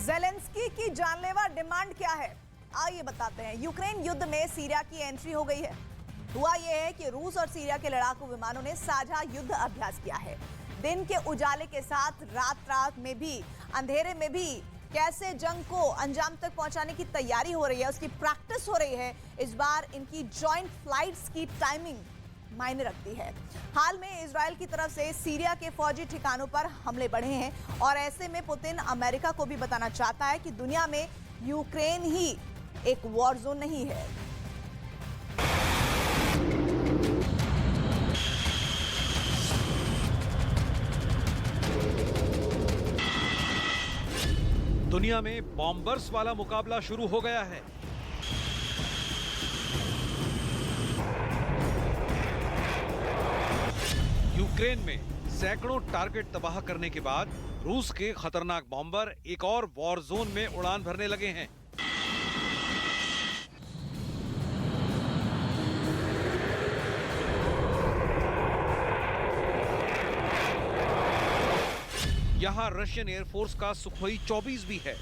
Zelensky की जानलेवा demand क्या है, आइए बताते हैं। यूक्रेन युद्ध में सीरिया की एंट्री हो गई है। हुआ यह है कि रूस और सीरिया के लड़ाकू विमानों ने साझा युद्ध अभ्यास किया है। दिन के उजाले के साथ रात में भी, अंधेरे में भी कैसे जंग को अंजाम तक पहुंचाने की तैयारी हो रही है, उसकी प्रैक्टिस हो रही है। इस बार इनकी जॉइंट फ्लाइट्स की टाइमिंग मायने रखती है। हाल में इजराइल की तरफ से सीरिया के फौजी ठिकानों पर हमले बढ़े हैं और ऐसे में पुतिन अमेरिका को भी बताना चाहता है कि दुनिया में यूक्रेन ही एक वॉर जोन नहीं है। दुनिया में बॉम्बर्स वाला मुकाबला शुरू हो गया है। यूक्रेन में सैकड़ों टारगेट तबाह करने के बाद रूस के खतरनाक बॉम्बर एक और वॉर जोन में उड़ान भरने लगे हैं। यहां रशियन एयरफोर्स का सुखोई 24 भी है।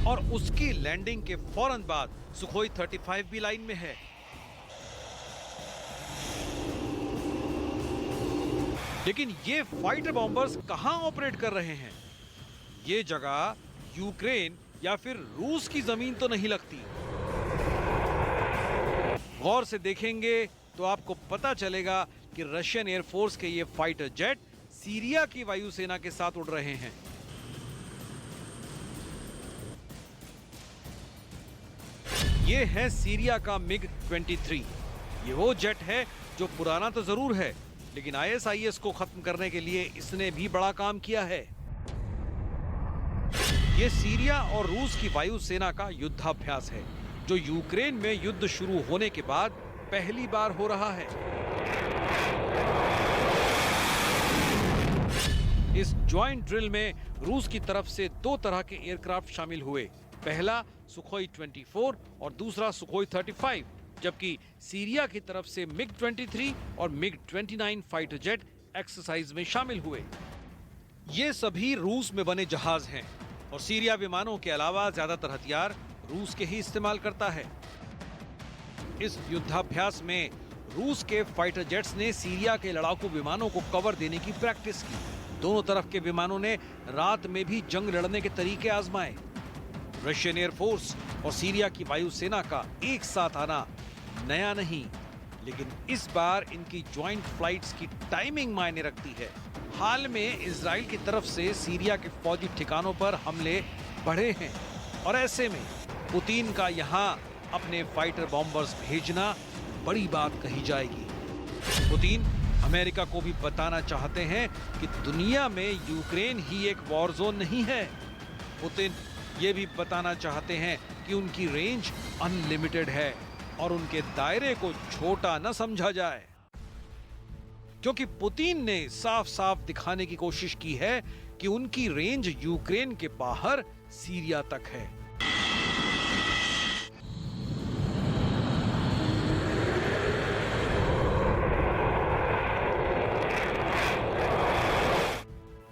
और उसकी लैंडिंग के फौरन बाद सुखोई 35 भी लाइन में है। लेकिन ये फाइटर बॉम्बर्स कहां ऑपरेट कर रहे हैं? ये जगह यूक्रेन या फिर रूस की जमीन तो नहीं लगती। गौर से देखेंगे तो आपको पता चलेगा कि रशियन एयरफोर्स के ये फाइटर जेट सीरिया की वायुसेना के साथ उड़ रहे हैं। ये है सीरिया का MiG-23। ये वो जेट है जो पुराना तो जरूर है, लेकिन ISIS को खत्म करने के लिए इसने भी बड़ा काम किया है। ये सीरिया और रूस की वायुसेना का युद्धाभ्यास है, जो यूक्रेन में युद्ध शुरू होने के बाद पहली बार हो रहा है। इस ज्वाइंट ड्रिल में रूस की तरफ से दो तरह के एयरक्राफ्ट शामिल हुए। पहला सुखोई 24 और दूसरा सुखोई 35, जबकि सीरिया की तरफ से MiG-23 और MiG-29 फाइटर जेट एक्सरसाइज में शामिल हुए। ये सभी रूस में बने जहाज हैं और सीरिया विमानों के अलावा ज्यादातर हथियार रूस के ही इस्तेमाल करता है। इस युद्धाभ्यास में रूस के फाइटर जेट्स ने सीरिया के लड़ाकू विमानों को कवर देने की प्रैक्टिस की। दोनों तरफ के विमानों ने रात में भी जंग लड़ने के तरीके आजमाए। रशियन एयरफोर्स और सीरिया की वायुसेना का एक साथ आना नया नहीं, लेकिन इस बार इनकी ज्वाइंट फ्लाइट्स की टाइमिंग मायने रखती है। हाल में इजराइल की तरफ से सीरिया के फौजी ठिकानों पर हमले बढ़े हैं और ऐसे में पुतिन का यहां अपने फाइटर बॉम्बर्स भेजना बड़ी बात कही जाएगी। पुतिन अमेरिका को भी बताना चाहते हैं कि दुनिया में यूक्रेन ही एक वॉर जोन नहीं है। पुतिन ये भी बताना चाहते हैं कि उनकी रेंज अनलिमिटेड है और उनके दायरे को छोटा न समझा जाए, क्योंकि पुतिन ने साफ साफ दिखाने की कोशिश की है कि उनकी रेंज यूक्रेन के बाहर सीरिया तक है।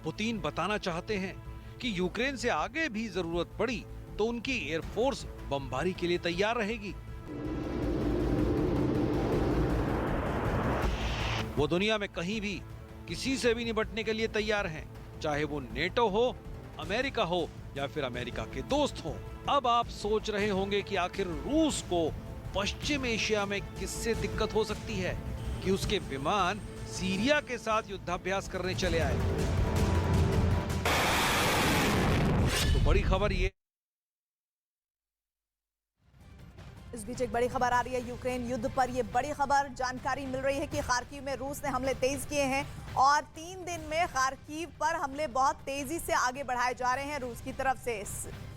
पुतिन बताना चाहते हैं कि यूक्रेन से आगे भी जरूरत पड़ी तो उनकी एयरफोर्स बमबारी के लिए तैयार रहेगी। वो दुनिया में कहीं भी किसी से भी निपटने के लिए तैयार हैं, चाहे वो नेटो हो, अमेरिका हो या फिर अमेरिका के दोस्त हो। अब आप सोच रहे होंगे कि आखिर रूस को पश्चिम एशिया में किससे दिक्कत हो सकती है कि उसके विमान सीरिया के साथ युद्धाभ्यास करने चले आए। तो बड़ी खबर ये, इस बीच एक बड़ी खबर आ रही है यूक्रेन युद्ध पर। ये बड़ी खबर जानकारी मिल रही है कि खार्किव में रूस ने हमले तेज किए हैं और 3 दिन में खार्किव पर हमले बहुत तेजी से आगे बढ़ाए जा रहे हैं रूस की तरफ से।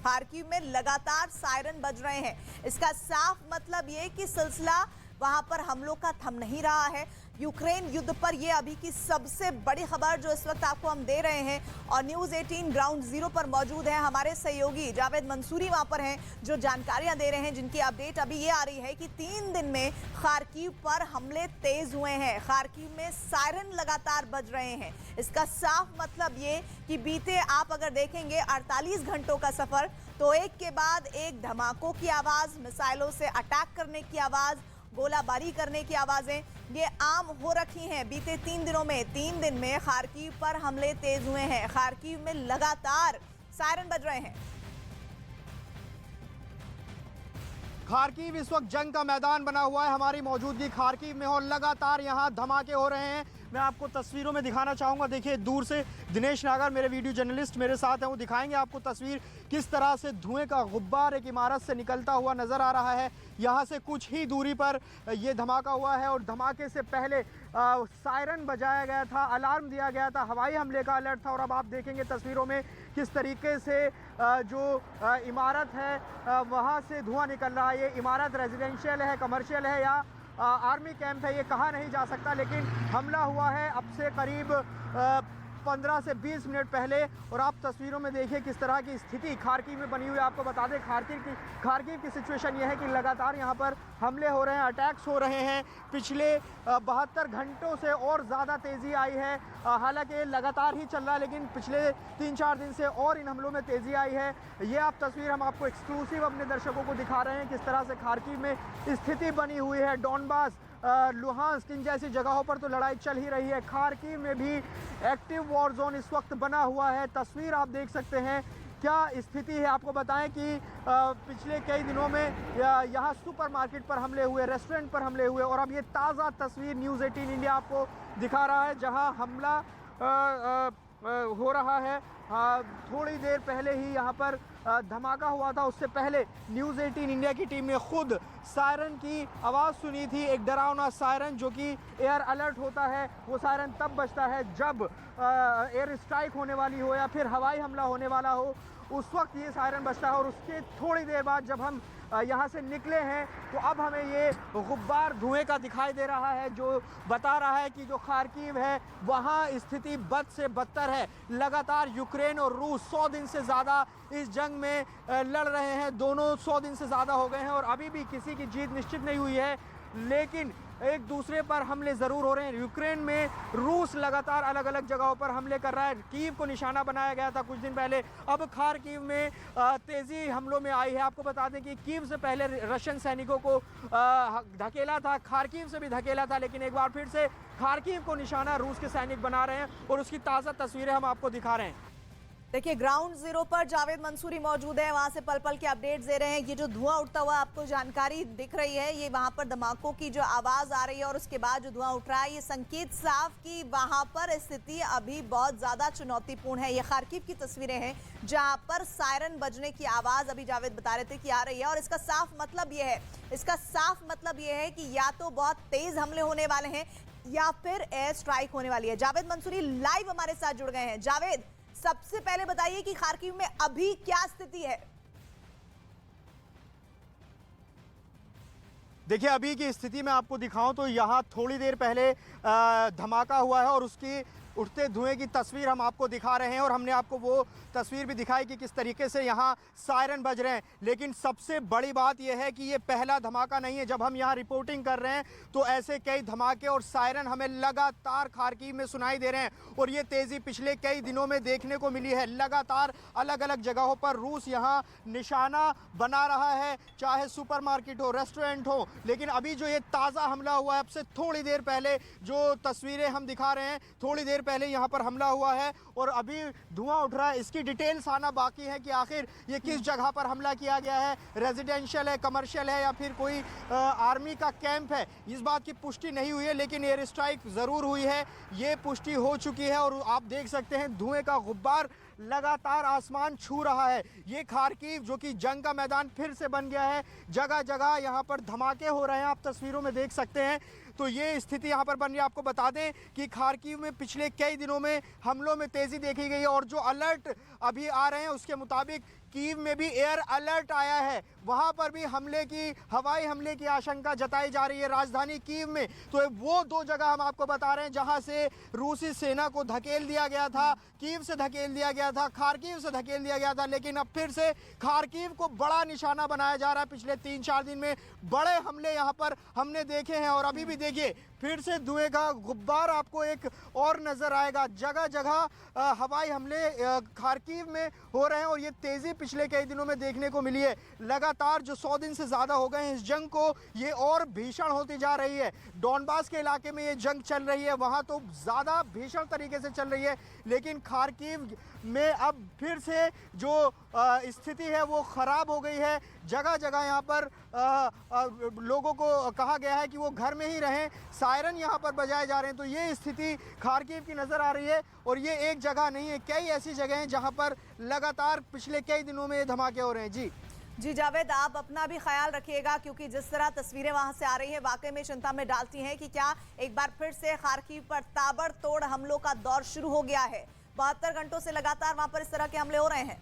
खार्किव में लगातार सायरन बज रहे हैं। इसका साफ मतलब ये कि सिलसिला वहां पर हमलों का थम नहीं रहा है। यूक्रेन युद्ध पर यह अभी की सबसे बड़ी खबर जो इस वक्त आपको हम दे रहे हैं और न्यूज़ 18 ग्राउंड जीरो पर मौजूद है। हमारे सहयोगी जावेद मंसूरी वहां पर हैं जो जानकारियां दे रहे हैं, जिनकी अपडेट अभी ये आ रही है कि 3 दिन में खार्किव पर हमले तेज हुए हैं। खार्किव में सायरन लगातार बज रहे हैं। इसका साफ मतलब ये कि बीते आप अगर देखेंगे 48 घंटों का सफर, तो एक के बाद एक धमाकों की आवाज, मिसाइलों से अटैक करने की आवाज, गोलाबारी करने की आवाजें ये आम हो रखी हैं। बीते 3 दिनों में 3 दिन में खार्किव पर हमले तेज हुए हैं। खार्किव में लगातार सायरन बज रहे हैं। खार्किव इस वक्त जंग का मैदान बना हुआ है। हमारी मौजूदगी खार्किव में और लगातार यहाँ धमाके हो रहे हैं। मैं आपको तस्वीरों में दिखाना चाहूँगा। देखिए दूर से दिनेश नागर मेरे वीडियो जर्नलिस्ट मेरे साथ हैं, वो दिखाएंगे आपको तस्वीर किस तरह से धुएं का गुब्बार एक इमारत से निकलता हुआ नज़र आ रहा है। यहाँ से कुछ ही दूरी पर ये धमाका हुआ है और धमाके से पहले सायरन बजाया गया था, अलार्म दिया गया था, हवाई हमले का अलर्ट था। और अब आप देखेंगे तस्वीरों में किस तरीके से जो इमारत है वहाँ से धुआं निकल रहा है। ये इमारत रेजिडेंशियल है, कमर्शियल है या आर्मी कैंप है, ये कहा नहीं जा सकता, लेकिन हमला हुआ है अब से करीब 15 से 20 मिनट पहले। और आप तस्वीरों में देखिए किस तरह की स्थिति खार्किव में बनी हुई है। आपको बता दें खार्किव की सिचुएशन ये है कि लगातार यहाँ पर हमले हो रहे हैं, अटैक्स हो रहे हैं। पिछले 72 घंटों से और ज़्यादा तेज़ी आई है। हालांकि लगातार ही चल रहा है, लेकिन पिछले 3-4 दिन से और इन हमलों में तेज़ी आई है। ये आप तस्वीर हम आपको एक्सक्लूसिव अपने दर्शकों को दिखा रहे हैं किस तरह से खार्किव में स्थिति बनी हुई है। डॉनबास, लुहांस्क इन जैसी जगहों पर तो लड़ाई चल ही रही है। खार्किव में भी एक्टिव वॉर जोन इस वक्त बना हुआ है। तस्वीर आप देख सकते हैं क्या स्थिति है। आपको बताएं कि पिछले कई दिनों में यहाँ सुपरमार्केट पर हमले हुए, रेस्टोरेंट पर हमले हुए और अब ये ताज़ा तस्वीर न्यूज़ 18 इंडिया आपको दिखा रहा है जहाँ हमला हो रहा है। थोड़ी देर पहले ही यहाँ पर धमाका हुआ था। उससे पहले न्यूज़ 18 इंडिया की टीम ने खुद सायरन की आवाज़ सुनी थी, एक डरावना सायरन जो कि एयर अलर्ट होता है। वो सायरन तब बजता है जब एयर स्ट्राइक होने वाली हो या फिर हवाई हमला होने वाला हो, उस वक्त ये सायरन बजता है। और उसके थोड़ी देर बाद जब हम यहाँ से निकले हैं तो अब हमें ये गुब्बार धुएं का दिखाई दे रहा है जो बता रहा है कि जो खार्किव है वहाँ स्थिति बद से बदतर है। लगातार यूक्रेन और रूस 100 दिन से ज़्यादा इस जंग में लड़ रहे हैं। दोनों 100 दिन से ज़्यादा हो गए हैं और अभी भी किसी की जीत निश्चित नहीं हुई है, लेकिन एक दूसरे पर हमले ज़रूर हो रहे हैं। यूक्रेन में रूस लगातार अलग अलग जगहों पर हमले कर रहा है। कीव को निशाना बनाया गया था कुछ दिन पहले, अब खार्किव में तेज़ी हमलों में आई है। आपको बता दें कि कीव से पहले रशियन सैनिकों को धकेला था, खार्किव से भी धकेला था, लेकिन एक बार फिर से खार्किव को निशाना रूस के सैनिक बना रहे हैं और उसकी ताज़ा तस्वीरें हम आपको दिखा रहे हैं। देखिए ग्राउंड जीरो पर जावेद मंसूरी मौजूद है, वहां से पल पल के अपडेट्स दे रहे हैं। ये जो धुआं उठता हुआ आपको जानकारी दिख रही है, ये वहां पर धमाकों की जो आवाज आ रही है और उसके बाद जो धुआं उठ रहा है, ये संकेत साफ कि वहां पर स्थिति अभी बहुत ज्यादा चुनौतीपूर्ण है। ये खार्किव की तस्वीरें हैं जहां पर सायरन बजने की आवाज अभी जावेद बता रहे थे कि आ रही है। और इसका साफ मतलब ये है कि या तो बहुत तेज हमले होने वाले हैं या फिर एयर स्ट्राइक होने वाली है। जावेद मंसूरी लाइव हमारे साथ जुड़ गए हैं। जावेद, सबसे पहले बताइए कि खार्किव में अभी क्या स्थिति है? देखिए अभी की स्थिति में आपको दिखाऊं तो यहाँ थोड़ी देर पहले धमाका हुआ है और उसकी उठते धुएं की तस्वीर हम आपको दिखा रहे हैं और हमने आपको वो तस्वीर भी दिखाई कि किस तरीके से यहाँ सायरन बज रहे हैं। लेकिन सबसे बड़ी बात यह है कि ये पहला धमाका नहीं है। जब हम यहाँ रिपोर्टिंग कर रहे हैं तो ऐसे कई धमाके और सायरन हमें लगातार खार्किव में सुनाई दे रहे हैं और ये तेज़ी पिछले कई दिनों में देखने को मिली है। लगातार अलग अलग जगहों पर रूस यहाँ निशाना बना रहा है, चाहे सुपरमार्केट हो, रेस्टोरेंट हो। लेकिन अभी जो ये ताज़ा हमला हुआ है, अब से थोड़ी देर पहले जो तस्वीरें हम दिखा रहे हैं, थोड़ी देर पहले यहाँ पर हमला हुआ है और अभी धुआं उठ रहा है। इसकी डिटेल्स आना बाकी है कि आखिर ये किस जगह पर हमला किया गया है, रेजिडेंशियल है, कमर्शियल है या फिर कोई आर्मी का कैंप है, इस बात की पुष्टि नहीं हुई है। लेकिन एयर स्ट्राइक ज़रूर हुई है, ये पुष्टि हो चुकी है और आप देख सकते हैं धुएं का गुब्बार लगातार आसमान छू रहा है। ये खार्किव जो कि जंग का मैदान फिर से बन गया है, जगह जगह यहाँ पर धमाके हो रहे हैं, आप तस्वीरों में देख सकते हैं। तो ये स्थिति यहाँ पर बन रही है। आपको बता दें कि खार्किव में पिछले कई दिनों में हमलों में तेज़ी देखी गई है और जो अलर्ट अभी आ रहे हैं उसके मुताबिक कीव में भी एयर अलर्ट आया है, वहां पर भी हवाई हमले की आशंका जताई जा रही है राजधानी कीव में। तो वो दो जगह हम आपको बता रहे हैं जहां से रूसी सेना को धकेल दिया गया था, कीव से धकेल दिया गया था, खार्किव से धकेल दिया गया था, लेकिन अब फिर से खार्किव को बड़ा निशाना बनाया जा रहा है। पिछले 3-4 दिन में बड़े हमले यहां पर हमने देखे हैं और अभी भी देखिए फिर से धुएं का गुब्बार आपको एक और नजर आएगा। जगह जगह हवाई हमले खार्किव में हो रहे हैं और ये तेजी पिछले कई दिनों में देखने को मिली है। लगातार जो 100 दिन से ज्यादा हो गए हैं इस जंग को, ये और भीषण होती जा रही है। डॉनबास के इलाके में ये जंग चल रही है, वहां तो ज्यादा भीषण तरीके से चल रही है, लेकिन खार्किव में अब फिर से जो स्थिति है वो खराब हो गई है। जगह जगह यहाँ पर लोगों को कहा गया है कि वो घर में ही रहें, सायरन यहाँ पर बजाए जा रहे हैं। तो ये स्थिति खार्किव की नज़र आ रही है और ये एक जगह नहीं है, कई ऐसी जगह हैं जहाँ पर लगातार पिछले कई दिनों में ये धमाके हो रहे हैं। जी जावेद, आप अपना भी ख्याल रखिएगा, क्योंकि जिस तरह तस्वीरें वहां से आ रही हैं वाकई में चिंता में डालती हैं कि क्या एक बार फिर से खार्किव पर ताबड़तोड़ हमलों का दौर शुरू हो गया है। 72 घंटों से लगातार वहां पर इस तरह के हमले हो रहे हैं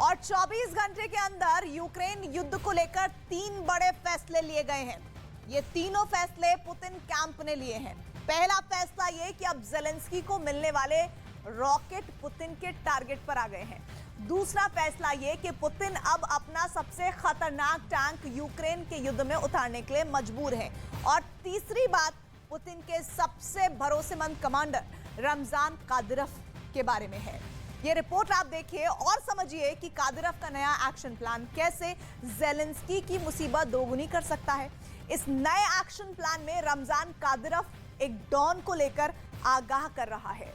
और 24 घंटे के अंदर यूक्रेन युद्ध को लेकर 3 बड़े फैसले लिए गए हैं। ये तीनों फैसले पुतिन कैंप ने लिए हैं। पहला फैसला ये कि अब जेलेंस्की को मिलने वाले रॉकेट पुतिन के टारगेट पर आ गए हैं। दूसरा फैसला ये कि पुतिन अब अपना सबसे खतरनाक टैंक यूक्रेन के युद्ध में उतारने के लिए मजबूर है। और तीसरी बात पुतिन के सबसे भरोसेमंद कमांडर रमजान कादिरोव के बारे में है। ये रिपोर्ट आप देखिए और समझिए कि कादिरोव का नया एक्शन प्लान कैसे जेलेंस्की की मुसीबत दोगुनी कर सकता है। इस नए एक्शन प्लान में रमजान कादिरोव एक डॉन को लेकर आगाह कर रहा है।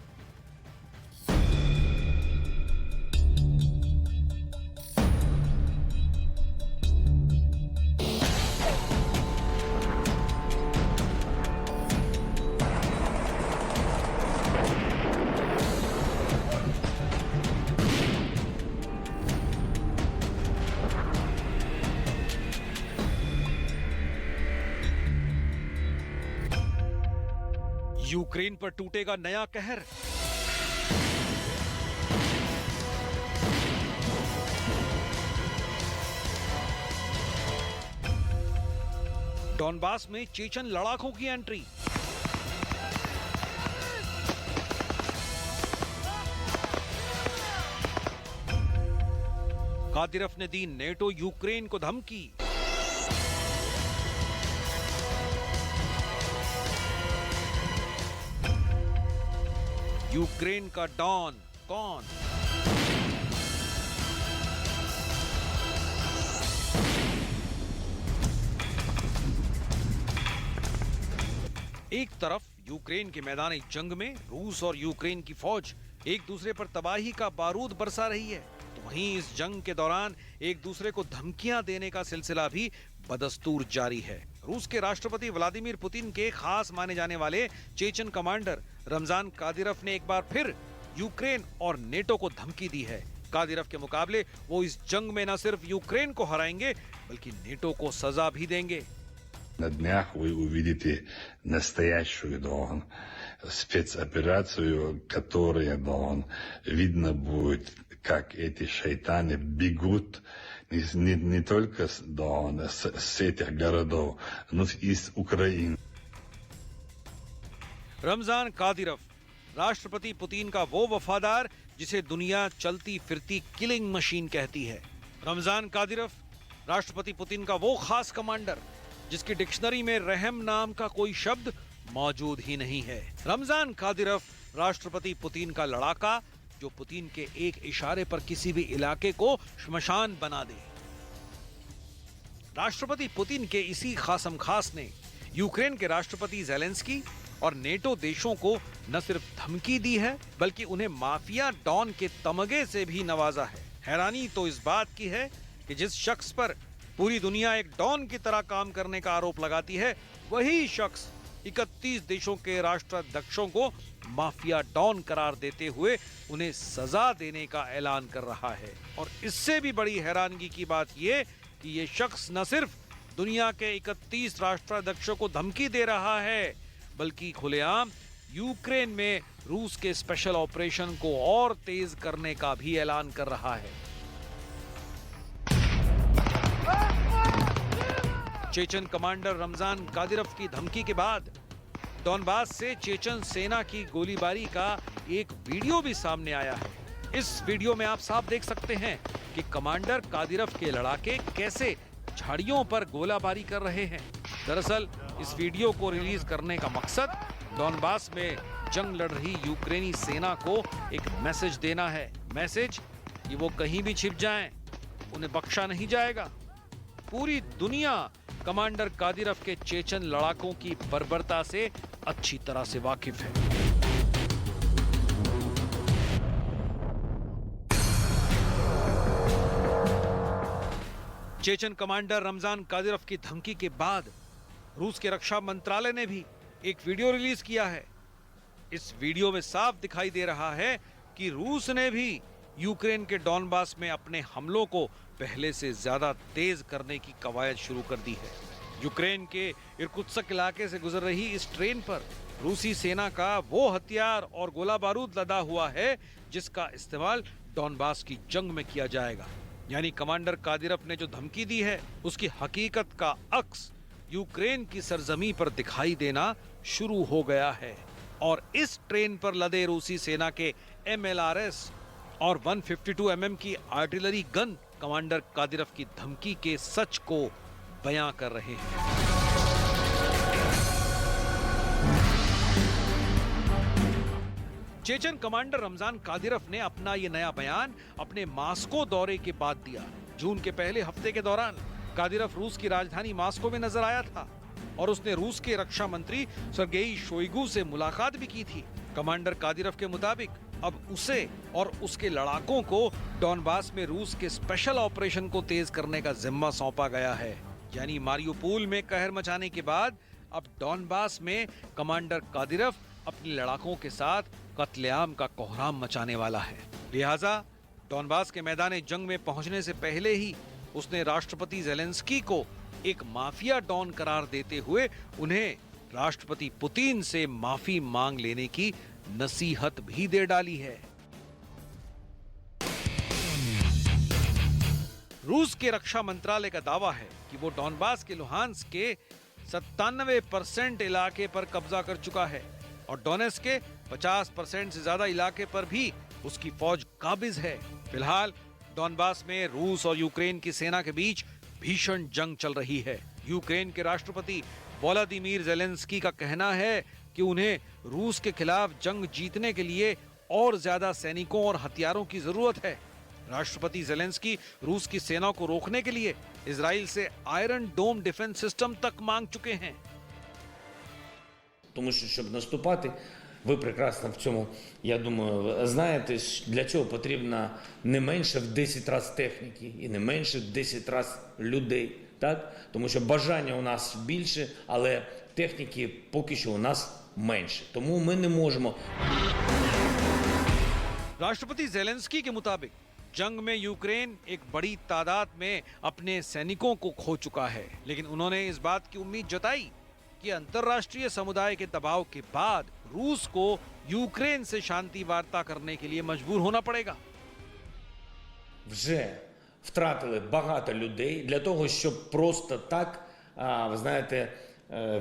यूक्रेन पर टूटेगा नया कहर। डॉनबास में चेचन लड़ाकों की एंट्री। कादिरोव ने दी नेटो यूक्रेन को धमकी। यूक्रेन का डॉन कौन? एक तरफ यूक्रेन के मैदानी जंग में रूस और यूक्रेन की फौज एक दूसरे पर तबाही का बारूद बरसा रही है, तो वहीं इस जंग के दौरान एक दूसरे को धमकियां देने का सिलसिला भी बदस्तूर जारी है। रूस के राष्ट्रपति व्लादिमीर पुतिन के खास माने जाने वाले चेचन कमांडर रमजान कादिरोव ने एक बार फिर यूक्रेन और नेटो को धमकी दी है। कादिरोव के मुकाबले वो इस जंग में न सिर्फ यूक्रेन को हराएंगे बल्कि नेटो को सजा भी देंगे। На днях вы увидите настоящую ДОН, спецоперацию, которая ДОН. Видно будет, как эти шайтаны бегут не только с ДОН, с этих городов, но и с Украины. रमजान कादिरोव, राष्ट्रपति पुतिन का वो वफादार जिसे दुनिया चलती फिरती किलिंग मशीन कहती है। रमजान कादिरोव, राष्ट्रपति पुतिन का वो खास कमांडर जिसकी डिक्शनरी में रहम नाम का कोई शब्द मौजूद ही नहीं है। रमजान कादिरोव, राष्ट्रपति पुतिन का लड़ाका जो पुतिन के एक इशारे पर किसी भी इलाके को श्मशान बना दे। राष्ट्रपति पुतिन के इसी खासम खास ने यूक्रेन के राष्ट्रपति जेलेंस्की और नेटो देशों को न सिर्फ धमकी दी है बल्कि उन्हें माफिया डॉन के तमगे से भी नवाजा है। हैरानी तो इस बात की है कि जिस शख्स पर पूरी दुनिया एक डॉन की तरह काम करने का आरोप लगाती है, वही शख्स 31 देशों के राष्ट्राध्यक्षों को माफिया डॉन करार देते हुए उन्हें सजा देने का ऐलान कर रहा है। और इससे भी बड़ी हैरानगी की बात यह कि ये शख्स न सिर्फ दुनिया के 31 राष्ट्राध्यक्षों को धमकी दे रहा है बल्कि खुलेआम यूक्रेन में रूस के स्पेशल ऑपरेशन को और तेज करने का भी ऐलान कर रहा है। चेचन कमांडर रमजान कादिरोव की धमकी के बाद डॉनबास से चेचन सेना की गोलीबारी का एक वीडियो भी सामने आया है। इस वीडियो में आप साफ देख सकते हैं कि कमांडर कादिरोव के लड़ाके कैसे झाड़ियों पर गोलाबारी कर रहे हैं। दरअसल इस वीडियो को रिलीज करने का मकसद डॉनबास में जंग लड़ रही यूक्रेनी सेना को एक मैसेज देना है। मैसेज कि वो कहीं भी छिप जाएं, उन्हें बख्शा नहीं जाएगा। पूरी दुनिया कमांडर कादिरोव के चेचन लड़ाकों की बर्बरता से अच्छी तरह से वाकिफ है। चेचन कमांडर रमजान कादिरोव की धमकी के बाद रूस के रक्षा मंत्रालय ने भी एक वीडियो रिलीज किया है। इस वीडियो में साफ दिखाई दे रहा है कि रूस ने भी यूक्रेन के डॉनबास में अपने हमलों को पहले से ज्यादा तेज करने की कवायद शुरू कर दी है। यूक्रेन के इर्कुत्स्क इलाके से गुजर रही इस ट्रेन पर रूसी सेना का वो हथियार और गोला बारूद लदा हुआ है जिसका इस्तेमाल डॉनबास की जंग में किया जाएगा। यानी कमांडर कादिरोव ने जो धमकी दी है उसकी हकीकत का अक्स यूक्रेन की सरजमी पर दिखाई देना शुरू हो गया है। और इस ट्रेन पर लदे रूसी सेना के MLRS और 152 mm की आर्टिलरी गन कमांडर कादिरोव की धमकी के सच को बयां कर रहे हैं। चेचन कमांडर रमजान कादिरोव ने अपना ये नया बयान अपने मास्को दौरे के बाद दिया। जून के पहले हफ्ते के दौरान कादिरोव रूस की राजधानी मास्को में नजर आया था और उसने रूस के रक्षा मंत्री सर्गेई शोइगु से मुलाकात भी की थी। कमांडर कादिरोव के मुताबिक अब उसे और उसके लड़ाकों को डॉनबास में रूस के स्पेशल ऑपरेशन को तेज करने का जिम्मा सौंपा गया है। यानी मारियुपोल में कहर मचाने के बाद अब डॉनबास में कमांडर कादिरोव अपने लड़ाकों के साथ कत्लेआम का कोहराम मचाने वाला है। लिहाजा डॉनबास के मैदान जंग में पहुंचने से पहले ही उसने राष्ट्रपति ज़ेलेंस्की को एक माफिया डॉन करार देते हुए उन्हें राष्ट्रपति पुतिन से माफी मांग लेने की नसीहत भी दे डाली है। रूस के रक्षा मंत्रालय का दावा है कि वो डॉनबास के लुहांस्क के 97% इलाके पर कब्जा कर चुका है और डोनेट्स्क के 50% से ज्यादा इलाके पर भी उसकी फौज काबिज है। फिलहाल डॉनबास में रूस और यूक्रेन की सेना के बीच भीषण जंग चल रही है। यूक्रेन के राष्ट्रपति वोलोदिमीर ज़ेलेंस्की का कहना है कि उन्हें रूस के खिलाफ जंग जीतने के लिए और ज्यादा सैनिकों और हथियारों की जरूरत है। राष्ट्रपति ज़ेलेंस्की रूस की सेना को रोकने के लिए इजराइल से आयरन डोम डिफेंस सिस्टम तक मांग चुके हैं। Тому що, щоб наступати, ви прекрасно в цьому, я думаю, знаєте, для цього потрібно не менше в 10 разів техніки і не менше в 10 разів людей. Так? Тому що бажання у нас більше, але техніки поки що у нас менше. Тому ми не можемо. राष्ट्रपति ज़ेलेंस्की के मुताबिक जंग में यूक्रेन एक बड़ी तादाद में अपने सैनिकों को खो चुका है, लेकिन उन्होंने इस बात की उम्मीद जताई कि अंतर्राष्ट्रीय समुदाय के दबाव के बाद रूस को यूक्रेन से शांति वार्ता करने के लिए मजबूर होना पड़ेगा। Вже втратили багато людей для того, щоб просто так, ви знаєте,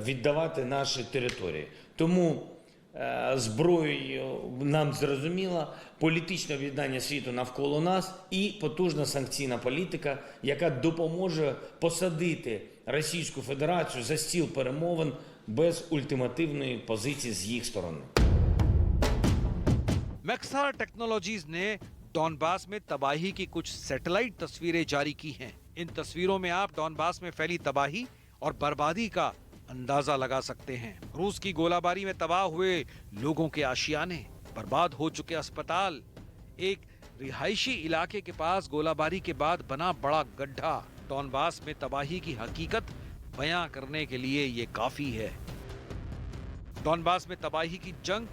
віддавати наші території. Тому зброєю нам зрозуміло політичне об'єднання світу навколо нас і потужна санкційна політика, яка допоможе посадити Російську Федерацію за стіл перемовин без ультимативної позиції з їх сторони. मैक्सार टेक्नोलॉजीज ने डॉनबास में तबाही की कुछ सैटेलाइट तस्वीरें जारी की हैं। इन तस्वीरों में आप डॉनबास में फैली तबाही और बर्बादी का अंदाजा लगा सकते हैं। रूस की गोलाबारी में तबाह हुए लोगों के आशियाने, बर्बाद हो चुके अस्पताल, एक रिहायशी इलाके के पास गोलाबारी के बाद बना बड़ा गड्ढा। डॉनबास में तबाही की हकीकत बयां करने के लिए ये काफी है। डॉनबास में तबाही की जंग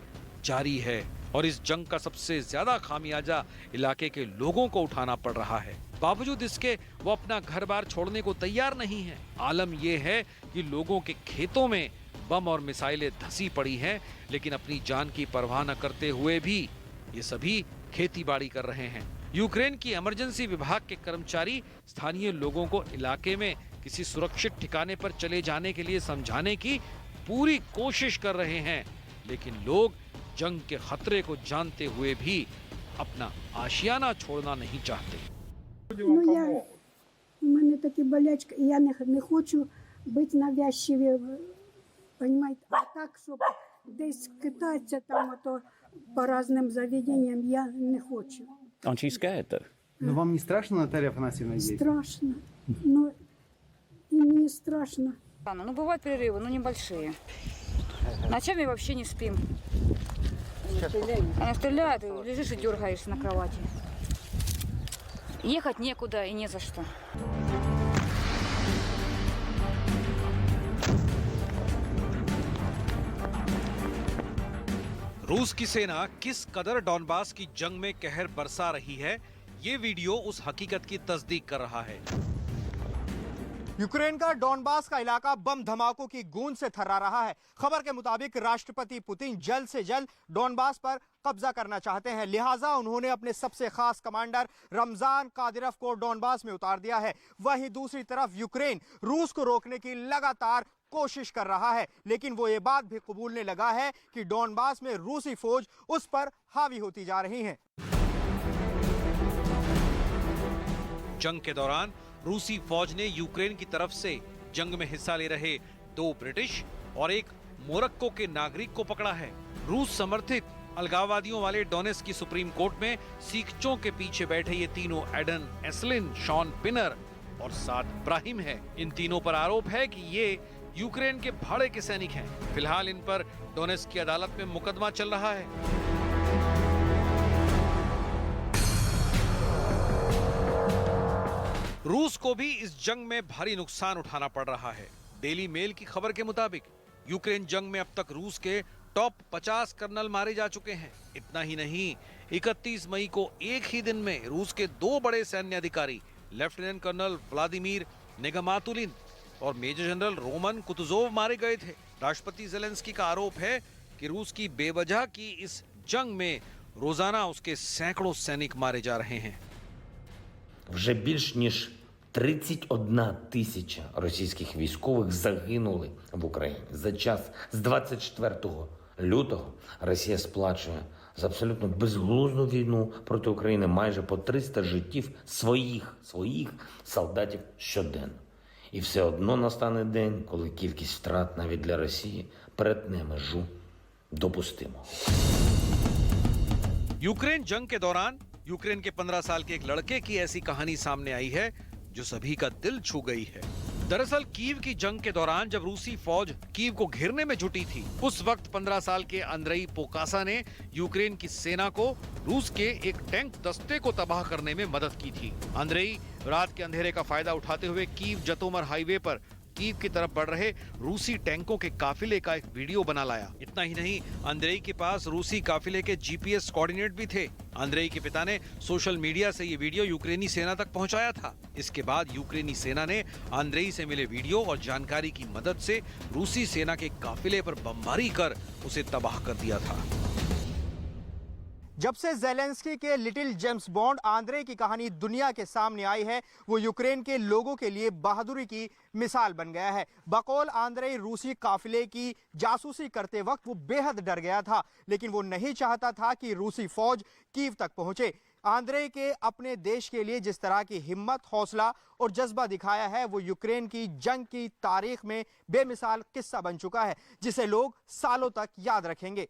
जारी है और इस जंग का सबसे ज्यादा खामियाजा इलाके के लोगों को उठाना पड़ रहा है। बावजूद इसके वो अपना घर बार छोड़ने को तैयार नहीं है। आलम यह है कि लोगों के खेतों में बम और मिसाइलें धसी पड़ी हैं, लेकिन अपनी जान की परवाह न करते हुए भी ये सभी खेतीबाड़ी कर रहे हैं। यूक्रेन की इमरजेंसी विभाग के कर्मचारी स्थानीय लोगों को इलाके में किसी सुरक्षित ठिकाने पर चले जाने के लिए समझाने की पूरी कोशिश कर रहे हैं, लेकिन लोग जंग के खतरे को जानते हुए भी अपना आशियाना छोड़ना नहीं चाहते। У мене такі болячки, і я не хочу бути навязчиві, понімаєте, а так, щоб десь китатися там, ото по різним заведенням, я не хочу. Aren't you scared though? Но вам не страшно, Наталья Афанасьевна, здесь? Страшно. Ну, і мені страшно. Ну, бывают перерывы, но небольшие. Ночами вообще не спим. Они стреляют, и лежишь и дергаешься на кровати. Ехать некуда и не за что. रूस की सेना किस कदर डॉनबास की जंग में कहर बरसा रही है, ये वीडियो उस हकीकत की तस्दीक कर रहा है। यूक्रेन का डॉनबास का इलाका बम धमाकों की गूंज से थर्रा रहा है। खबर के मुताबिक राष्ट्रपति पुतिन जल्द से जल्द डॉनबास पर कब्जा करना चाहते हैं, लिहाजा उन्होंने अपने सबसे खास कमांडर रमजान कादिरव को डॉनबास में उतार दिया है। वहीं दूसरी तरफ यूक्रेन रूस को रोकने की लगातार कोशिश कर रहा है, लेकिन वो ये बात भी कबूलने लगा है कि डॉनबास में रूसी फौज उस पर हावी होती जा रही है। जंग के दौरान रूसी फौज ने यूक्रेन की तरफ से जंग में हिस्सा ले रहे 2 ब्रिटिश और 1 मोरक्को के नागरिक को पकड़ा है। रूस समर्थित अलगाववादियों वाले डोनेट्स्क की सुप्रीम कोर्ट में सीखचों के पीछे बैठे ये तीनों एडन एस्लिन, शॉन पिनर और साद इब्राहिम है। इन तीनों पर आरोप है कि ये यूक्रेन के भाड़े के सैनिक हैं। फिलहाल इन पर डोनेट्स्क की अदालत में मुकदमा चल रहा है। रूस को भी इस जंग में भारी नुकसान उठाना पड़ रहा है। डेली मेल की खबर के मुताबिक यूक्रेन जंग में अब तक रूस के टॉप 50 कर्नल मारे जा चुके हैं। इतना ही नहीं, 31 मई को एक ही दिन में रूस के 2 बड़े सैन्य अधिकारी लेफ्टिनेंट कर्नल व्लादिमीर निगमातुलिन और मेजर जनरल रोमन कुतुजोव मारे गए थे। राष्ट्रपति ज़ेलेंस्की का आरोप है कि रूस की बेवजह की इस जंग में रोजाना उसके सैकड़ों सैनिक मारे जा रहे हैं। Вже більш ніж 31 тисяча російських військових загинули в Україні. За час з 24 лютого Росія сплачує за абсолютно безглузду війну проти України майже по 300 життів своїх солдатів щоденно. І все одно настане день, коли кількість втрат навіть для Росії перетне межу допустимо. यूक्रेन जंग के दौरान यूक्रेन के 15 साल के एक लड़के की ऐसी कहानी सामने आई है जो सभी का दिल छू गई है। दरअसल कीव की जंग के दौरान जब रूसी फौज कीव को घेरने में जुटी थी, उस वक्त 15 साल के अंद्रेई पोकासा ने यूक्रेन की सेना को रूस के एक टैंक दस्ते को तबाह करने में मदद की थी। अंद्रेई रात के अंधेरे का फायदा उठाते हुए कीव जतोमर हाईवे पर कीव की तरफ बढ़ रहे रूसी टैंकों के काफिले का एक वीडियो बना लाया। इतना ही नहीं, अंद्रेई के पास रूसी काफिले के जीपीएस कोऑर्डिनेट भी थे। अंद्रेई के पिता ने सोशल मीडिया से ये वीडियो यूक्रेनी सेना तक पहुंचाया था। इसके बाद यूक्रेनी सेना ने अंद्रेई से मिले वीडियो और जानकारी की मदद से रूसी सेना के काफिले पर बमबारी कर उसे तबाह कर दिया था। जब से ज़ेलेंस्की के लिटिल जेम्स बॉन्ड आंद्रे की कहानी दुनिया के सामने आई है, वो यूक्रेन के लोगों के लिए बहादुरी की मिसाल बन गया है। बकौल आंद्रे रूसी काफिले की जासूसी करते वक्त वो बेहद डर गया था, लेकिन वो नहीं चाहता था कि रूसी फौज कीव तक पहुंचे। आंद्रे के अपने देश के लिए जिस तरह की हिम्मत, हौसला और जज्बा दिखाया है, वो यूक्रेन की जंग की तारीख में बेमिसाल किस्सा बन चुका है, जिसे लोग सालों तक याद रखेंगे।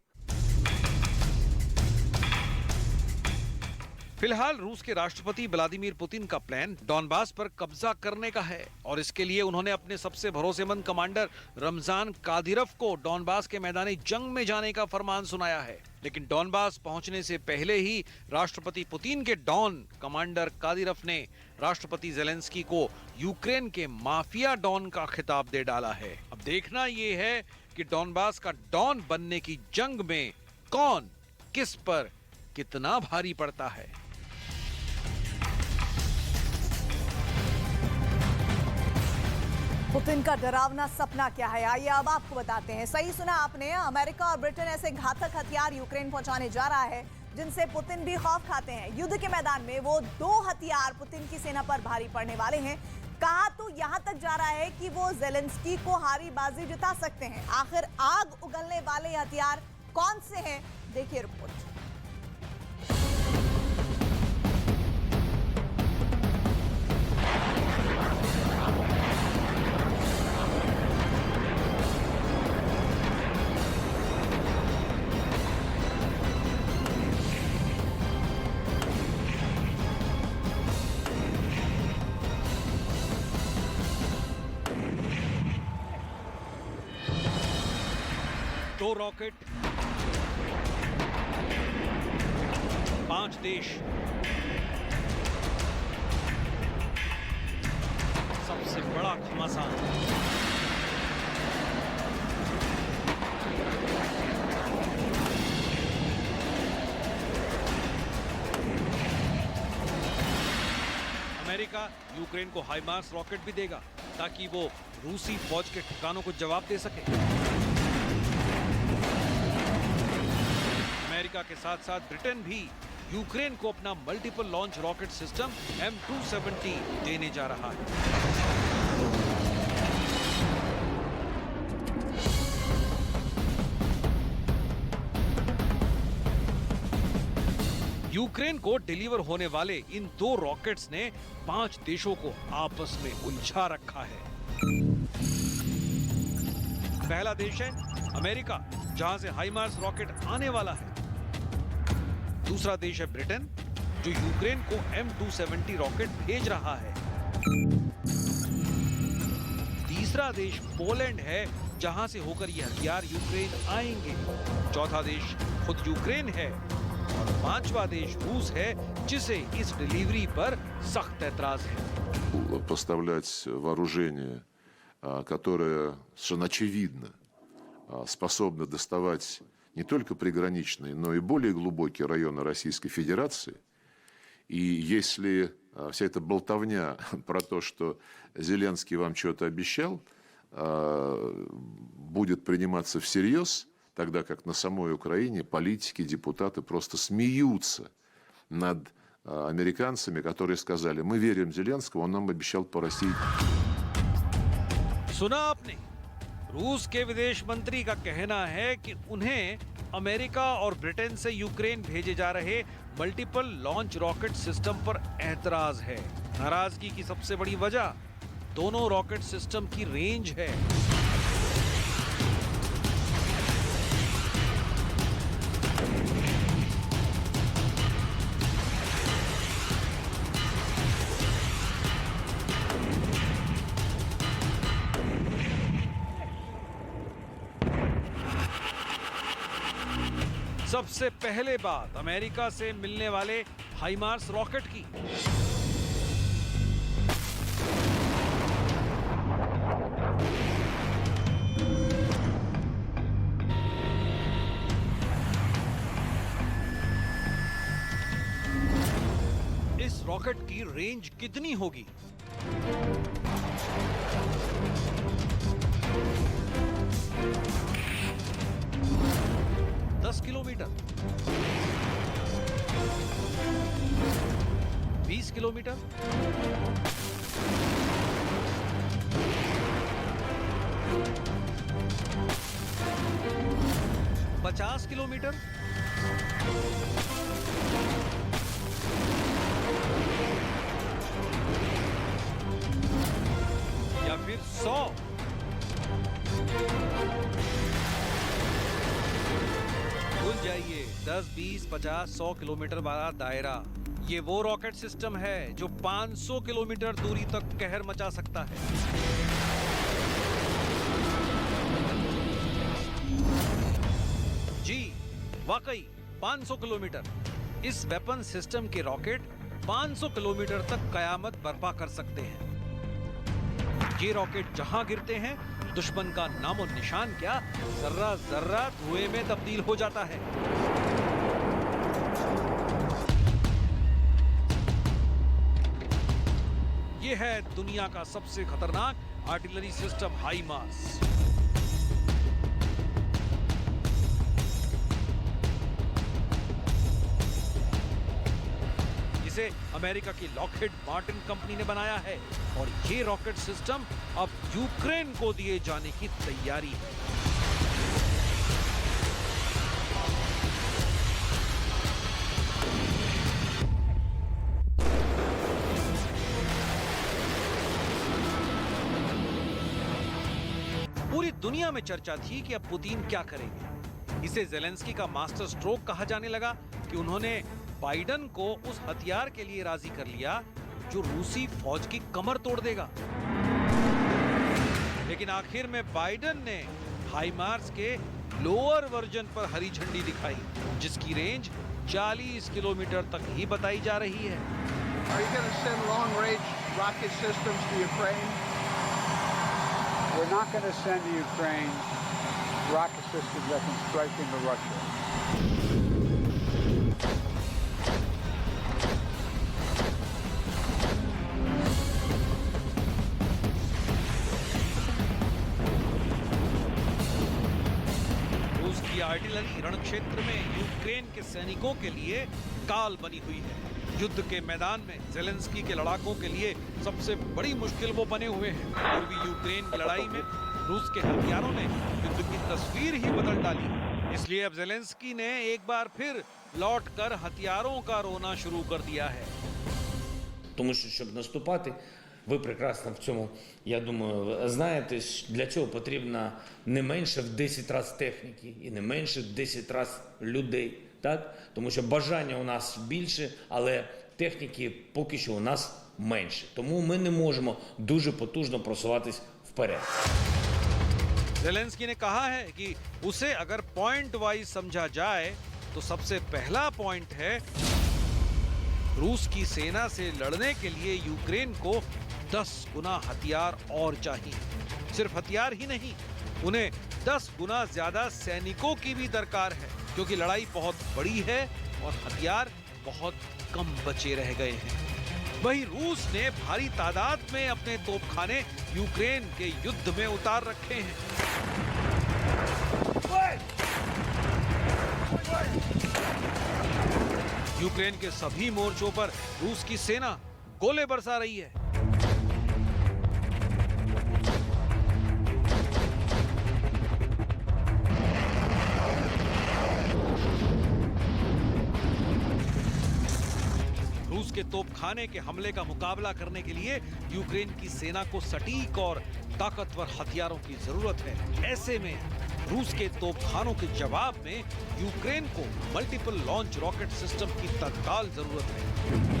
फिलहाल रूस के राष्ट्रपति व्लादिमीर पुतिन का प्लान डॉनबास पर कब्जा करने का है और इसके लिए उन्होंने अपने सबसे भरोसेमंद कमांडर रमजान कादिरव को डॉनबास के मैदानी जंग में जाने का फरमान सुनाया है। लेकिन डॉनबास पहुंचने से पहले ही राष्ट्रपति पुतिन के डॉन कमांडर कादिरव ने राष्ट्रपति ज़ेलेंस्की को यूक्रेन के माफिया डॉन का खिताब दे डाला है। अब देखना ये है कि डॉनबास का डॉन बनने की जंग में कौन किस पर कितना भारी पड़ता है। पुतिन का डरावना सपना क्या है, आइए अब आपको बताते हैं। सही सुना आपने, अमेरिका और ब्रिटेन ऐसे घातक हथियार यूक्रेन पहुंचाने जा रहा है जिनसे पुतिन भी खौफ खाते हैं। युद्ध के मैदान में वो 2 हथियार पुतिन की सेना पर भारी पड़ने वाले हैं। कहा तो यहां तक जा रहा है कि वो जेलेंस्की को हारी बाजी जिता सकते हैं। आखिर आग उगलने वाले हथियार कौन से हैं, देखिए रिपोर्ट। दो रॉकेट, 5 देश, सबसे बड़ा घमासान। अमेरिका यूक्रेन को हाइमार्स रॉकेट भी देगा ताकि वो रूसी फौज के ठिकानों को जवाब दे सके। अमेरिका के साथ साथ ब्रिटेन भी यूक्रेन को अपना multiple launch rocket system M270 देने जा रहा है। यूक्रेन को डिलीवर होने वाले इन 2 रॉकेट्स ने 5 देशों को आपस में उलझा रखा है। पहला देश है अमेरिका, जहां से हाइमार्स रॉकेट आने वाला है। दूसरा देश है ब्रिटेन, जो यूक्रेन को M270 रॉकेट भेज रहा है। तीसरा देश पोलैंड है, जहां से होकर ये हथियार यूक्रेन आएंगे। चौथा देश खुद यूक्रेन है और 5वां देश रूस है, जिसे इस डिलीवरी पर सख्त ऐतराज है। Поставлять вооружение, которое совершенно очевидно способно доставать не только приграничные, но и более глубокие районы Российской Федерации. И если вся эта болтовня про то, что Зеленский вам что-то обещал, будет приниматься всерьез, тогда как на самой Украине политики, депутаты просто смеются над американцами, которые сказали: мы верим Зеленскому, он нам обещал по России. सुना आपने, रूस के विदेश मंत्री का कहना है कि उन्हें अमेरिका और ब्रिटेन से यूक्रेन भेजे जा रहे मल्टीपल लॉन्च रॉकेट सिस्टम पर ऐतराज है। नाराजगी की सबसे बड़ी वजह दोनों रॉकेट सिस्टम की रेंज है। सबसे पहले बात अमेरिका से मिलने वाले हाइमार्स रॉकेट की। इस रॉकेट की रेंज कितनी होगी? किलोमीटर, 20 किलोमीटर, 50 किलोमीटर, या फिर 100? भूल जाइए 10, 20, 50, 100 किलोमीटर वाला दायरा। ये वो रॉकेट सिस्टम है जो 500 किलोमीटर दूरी तक कहर मचा सकता है। जी वाकई 500 किलोमीटर। इस वेपन सिस्टम के रॉकेट 500 किलोमीटर तक कयामत बर्पा कर सकते हैं। ये रॉकेट जहां गिरते हैं, दुश्मन का नामो निशान क्या, जर्रा जर्रा धुएं में तब्दील हो जाता है। ये है दुनिया का सबसे खतरनाक आर्टिलरी सिस्टम हाइमार्स। इसे अमेरिका की लॉकहीड मार्टिन कंपनी ने बनाया है और ये रॉकेट सिस्टम अब यूक्रेन को दिए जाने की तैयारी है। पूरी दुनिया में चर्चा थी कि अब पुतिन क्या करेंगे। इसे जेलेंस्की का मास्टर स्ट्रोक कहा जाने लगा कि उन्होंने बाइडन को उस हथियार के लिए राजी कर लिया जो रूसी फौज की कमर तोड़ देगा। लेकिन आखिर में बाइडन ने हाइमार्स के लोअर वर्जन पर हरी झंडी दिखाई, जिसकी रेंज 40 किलोमीटर तक ही बताई जा रही है। Are you going to send long-range rocket systems to Ukraine? We're not going to send to Ukraine rocket systems that can strike into Russia. रूस की आर्टिलरी रण क्षेत्र में यूक्रेन के सैनिकों के लिए काल बनी हुई है। युद्ध के मैदान में जेलेंस्की के लड़ाकों के लिए सबसे बड़ी मुश्किल वो बने हुए हैं। पूर्वी यूक्रेन की लड़ाई में रूस के हथियारों ने युद्ध की तस्वीर ही बदल डाली। इसलिए अब जेलेंस्की ने एक बार फिर लौटकर हथियारों का रोना शुरू कर दिया है। Тому що, щоб наступати, ви прекрасно в цьому, я думаю, знаєте, для цього потрібно не менше в 10 разів техніки і не менше в 10 разів людей. Так? Тому що бажання у нас більше, але техніки поки що у нас менше. Тому ми не можемо дуже потужно просуватись вперед. जेलेंस्की ने कहा है कि उसे अगर पॉइंट वाइज समझा जाए तो सबसे पहला पॉइंट है रूस की सेना से लड़ने के लिए यूक्रेन को 10 गुना हथियार और चाहिए। सिर्फ हथियार ही नहीं, उन्हें 10 गुना ज्यादा सैनिकों की भी दरकार है, क्योंकि लड़ाई बहुत बड़ी है और हथियार बहुत कम बचे रह गए हैं। वहीं रूस ने भारी तादाद में अपने तोपखाने यूक्रेन के युद्ध में उतार रखे हैं। यूक्रेन के सभी मोर्चों पर रूस की सेना गोले बरसा रही है। रूस के तोपखाने के हमले का मुकाबला करने के लिए यूक्रेन की सेना को सटीक और ताकतवर हथियारों की जरूरत है। ऐसे में रूस के तोपखानों के जवाब में यूक्रेन को मल्टीपल लॉन्च रॉकेट सिस्टम की तत्काल जरूरत है।